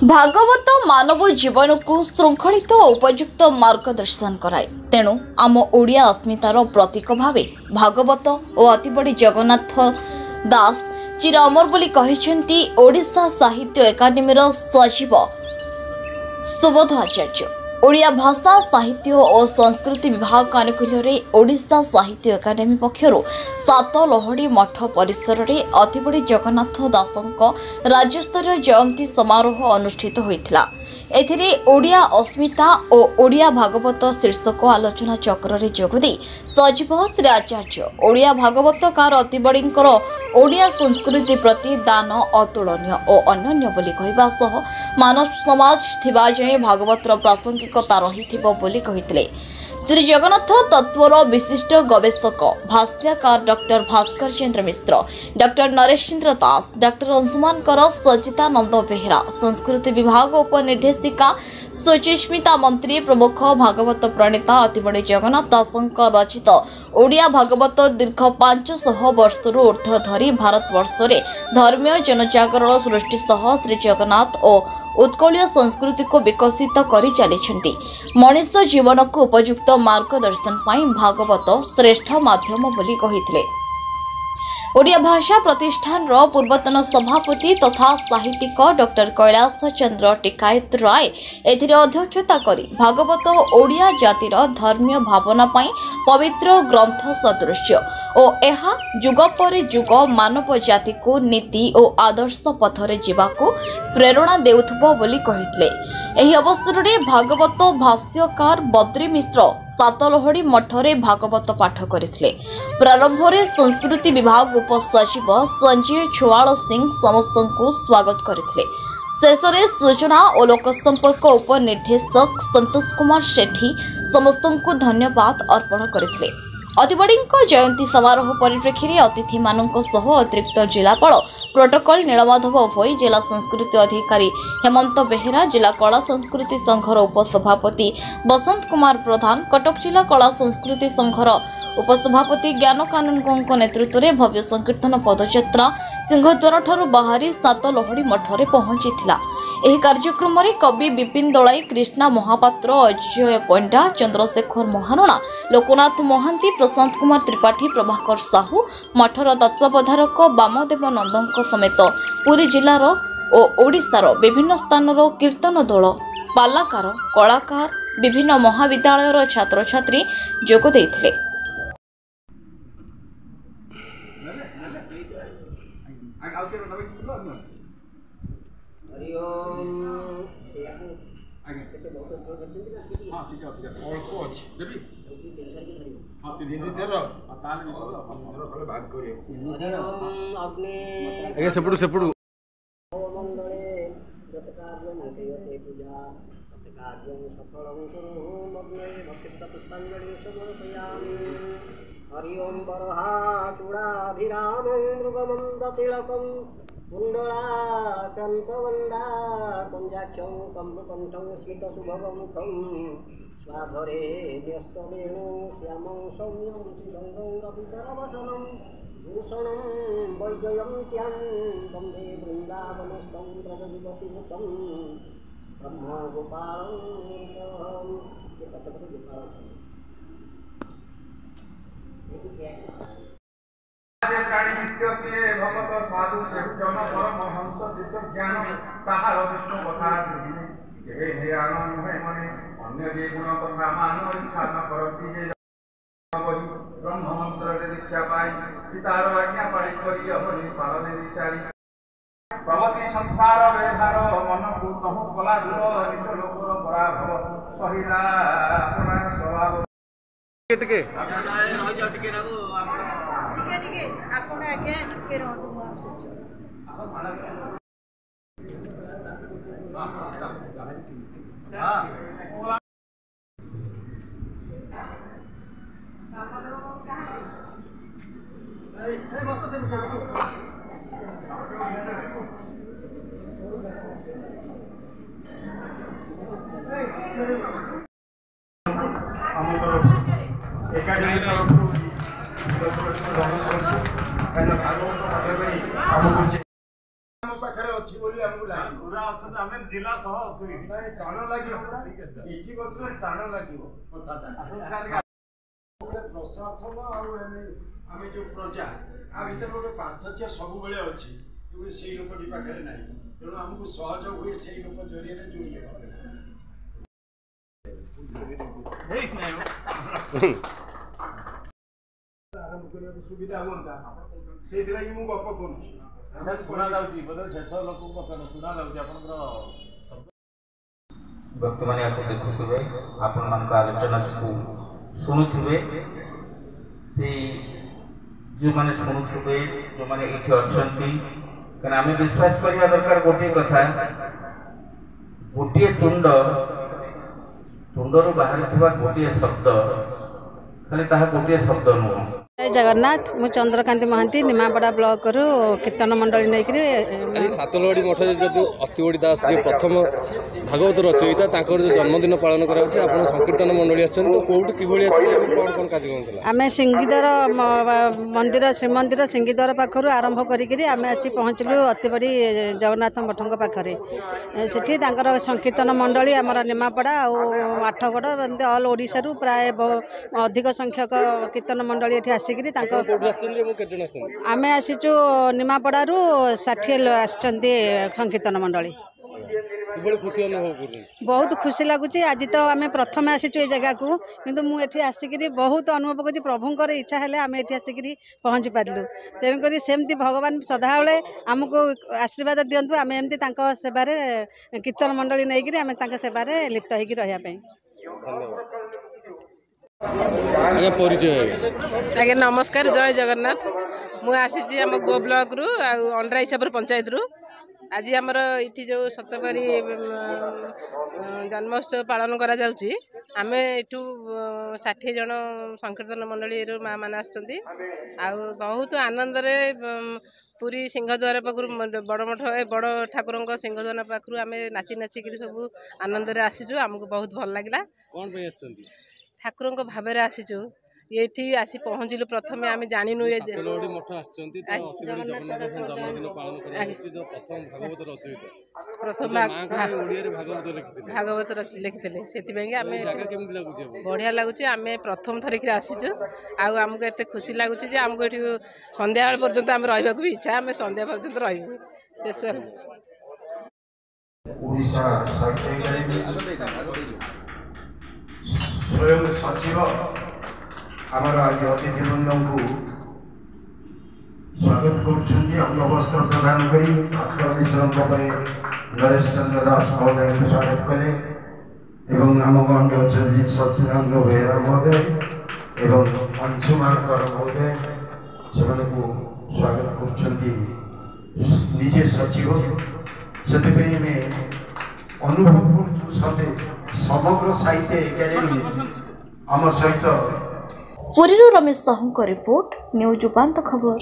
भागवत मानव जीवन को श्रृंखलित और उपयुक्त मार्गदर्शन कराए। तेणु आम ओडिया अस्मितार प्रतीक भावे भागवत और अतिबड़ी जगन्नाथ दास चिर अमर बोली कहिसेंती ओडिशा साहित्य एकाडेमीर सचिव सुबोध आचार्य। ओडिया भाषा साहित्य और संस्कृति विभाग आनुकूल्य ओडिशा साहित्य एकाडेमी पक्षर सात लहड़ी मठ परिसर में अतिबड़ी जगन्नाथ दासों राज्यस्तरीय जयंती समारोह अनुष्ठित होता। एथिरे ओडिया अस्मिता और ओडिया भागवत शीर्षक आलोचना चक्र रे जोगदे सचिव श्री आचार्य ओडिया भागवतकार अतिबड़ींकर ओडिया संस्कृति प्रति दान अतुलनीय और अनन्य बोली कहवा सह मानव समाज थिबा जाए भागवतर प्रासंगिकता रहिथिबो बोली कहितले। श्री जगन्नाथ तत्वर विशिष्ट गवेषक भाष्यकार डॉक्टर भास्कर चंद्र मिश्र, डॉक्टर नरेश चंद्र दास, डॉक्टर अंशुमान कर, सचितानंद बेहरा, संस्कृति विभाग उपनिर्देशिका सुचिस्मिता मंत्री प्रमुख भागवत प्रणेता अतिबड़ी जगन्नाथ दासों रचित ओडिया भागवत दीर्घ 500 वर्षर ऊर्ध्व धरी भारतवर्ष में धर्मीय जनजागरण सृष्टि सह श्री जगन्नाथ और उत्कलीय संस्कृति को विकसित करी चली। मनीष जीवन को उपयुक्त मार्गदर्शन पाई भागवत श्रेष्ठ माध्यम बोली कहिथिले। ओडिया भाषा प्रतिष्ठान पूर्वतन सभापति तथा साहित्यिक डॉक्टर कैलाश चंद्र टिकायत राय एथिरे अध्यक्षता करी भागवत ओडिया जातिर धर्मीय भावना पाई पवित्र ग्रंथ सदृश और यह जुग पर जुग मानव जाति को नीति और आदर्श पथरे जीवाको प्रेरणा देउथबो बोली कहितले। एही अवसर में भागवत भाष्यकार बद्री मिश्र सातलहड़ी मठरे भागवत पाठ करथिले। प्रारंभ में संस्कृति विभाग उपसचिव संजय छुआल सिंह समस्त को स्वागत करथिले। शेष में सूचना और लोक संपर्क उपनिर्देशक संतोष कुमार सेठी समस्त को धन्यवाद अर्पण करथिले। अतिबड़ी जयंती समारोह परिप्रेक्षी में अतिथि मानक सह अतिरिक्त जिलापाल प्रोटोकॉल नीलमाधव भोई, जिला संस्कृति अधिकारी हेमंत बेहरा, जिला कला संस्कृति संघर उपसभापति बसंत कुमार प्रधान, कटक जिला कला संस्कृति संघर उपसभापति ज्ञान कानूनगो नेतृत्व में भव्य संकीर्तन पदयात्रा सिंहद्वार ठारू बाहरी सात लहड़ी मठरे पहुंची। एही कार्यक्रम में कवि विपिन दलाई, कृष्णा महापात्र, अजय पंडा, चंद्रशेखर महारणा, लोकनाथ महांती, प्रशांत कुमार त्रिपाठी, प्रभाकर साहू, मठर तत्वावधारक वामदेव नंदों समेत पुरी जिलार और ओडिशार विभिन्न स्थानर कीर्तन दल, पालाकार, कलाकार, विभिन्न महाविद्यालयर छात्र छात्री जोग देइथिले। हरि ओम बरहा चूड़ाभिराम मृगमंदतिलकं कुंडलाक्रंतवंदा कुंजाक्षं कम्बकंठं स्मितसुभगमुखं स्वाधरे न्यस्तवेणु श्यामं सौम्यं चिदंगं रविकरवसनं भूषणं वैजयन्त्यां वन्दे वृन्दावनस्थं ब्रजविपतिमुखं ब्रह्मगोपालं प्राणी नित्य से भगवत साधु जन परमहंस चित्त ज्ञान ताहार विष्णु कथा जे हे आनंद है मने अन्य जे गुण कथा मान इच्छा न करती जे वही ब्रह्म मंत्र रे दीक्षा पाई पितार आज्ञा पाई करी अपनी पालन विचारी प्रवति संसार व्यवहार मन को तहु कला दूर निज लोकर पराभव सहिला अपना स्वभाव टिके टिके रागो आपण आगे टिके रहतो आसुछ एकाडेमी तरफ ଆମେ ଜିଲ୍ଲା ସହ ଅଛୁ ନାଇଁ ଟାଣ ଲାଗିବ ଏଠି ବସିଲେ ଟାଣ ଲାଗିବ କଥାଟା ପ୍ରଶାସନ ଆଉ ଆମେ ଯୋଉ ପ୍ରଜା ଆ ଭିତରେ ଗୋଟେ ପାର୍ଥକ୍ୟ ସବୁବେଳେ ଅଛି କିନ୍ତୁ ସେଇ ଲୋକଟି ପାଖରେ ନାହିଁ ତେଣୁ ଆମକୁ ସହଜ ହୁଏ ସେଇ ଲୋକ ଜରିଆରେ ଯୋଡ଼ିଏ ଆରମ୍ଭ କରିବାକୁ ସୁବିଧା ହୁଅନ୍ତା ସେଇଥିଲାଗି ମୁଁ ଗପ କରୁଛି ଶୁଣା ଯାଉଛି ବୋଧେ ଶେଷ ଲୋକଙ୍କ ଶୁଣା ଯାଉଛି ଆପଣଙ୍କର ବ୍ୟକ୍ତିମାନେ ୟାକୁ ଦେଖୁଥିବେ ଆପଣମାନଙ୍କ ଆଲୋଚନାକୁ ଶୁଣୁଥିବେ ସେଇ ଯେଉଁମାନେ ଶୁଣୁଥିବେ ଯେଉଁମାନେ ଏଇଠି ଅଛନ୍ତି କାରଣ ଆମେ ବିଶ୍ୱାସ କରିବା ଦରକାର ଗୋଟିଏ କଥା ଗୋଟିଏ ତୁଣ୍ଡରୁ ବାହାରିଥିବା ଗୋଟିଏ ଶବ୍ଦ ଖାଲି ତାହା ଗୋଟିଏ ଶବ୍ଦ ନୁହଁ। जय जगन्नाथ मु चंद्रकांति महांती निमापड़ा ब्लॉक कीर्तन मंडली नहीं सातलवाड़ी मठ जो अतिवड़ी दास जो प्रथम भागवत रचयिता जो जन्मदिन पालन कर संकीर्तन मंडली आम सिंगीद्वार मंदिर श्रीमंदिर सिंगीद्वार पाखर आरंभ करें आसी पहुँचलु अतिवड़ी जगन्नाथ मठ पाखे से संकीर्तन मंडली आमर निमापड़ा आठगड़ ऑल ओडिशा प्राय अधिक संख्यक कीर्तन मंडली आम आसीचु निमापड़ारू 60 संकीर्तन मंडली बहुत खुशी लगुच आज तो आम प्रथम आसीचु ये जगह को किंतु मुझे आसिक बहुत अनुभव कर प्रभुंर इच्छा है आम ये आसिक पहुँची पार्लु तेणुक सेमती भगवान सदाबले आमको आशीर्वाद दिंतु आम एमती सेवार कीर्तन मंडली नहीं आम सेवार लिप्त हो रही। आज्ञा नमस्कार जय जगन्नाथ मुझे आसी आम गो ब्लॉक रु अंडरा हिसाब पंचायत रु आज आमर ये जो सतपारी जन्मोत्सव पालन करा जाउची आमे एठू 60 जन संकीर्तन मंडली माँ मैंने बहुत आनंद रे पूरी सिंहद्वार पाखु बड़ मठ बड़ ठाकुर सिंहद्वार पाखु आम नाची नाचिक सब आनंद रे आसीचु आमको बहुत भल लगिला ठाकुर भाव आसीचु ये आसी पहुँचलु प्रथम आम जानू प्रथम भागवत लिखी से बढ़िया लगुच आम प्रथम थरिक आसीचु आमको एत खुशी लगुच आमको ये संध्या पर्यंत आम रहा भी इच्छा आम संध्या पर्यंत रही शेष स्वयं सचिव आमर आज अतिथिवृंद को स्वागत करवस्त्र प्रदान कर भास्कर मिश्र नरेश चंद्र दास महोदय को स्वागत कले आम गंड सचिदानंद बेहरा महोदय एवं अंशुमान कर महोदय से स्वागत करजे सचिव से अनुभव कर समग्र साहित्य एकेडमी आम सहित पुरी रमेश साहू का रिपोर्ट न्यूज उपांत खबर।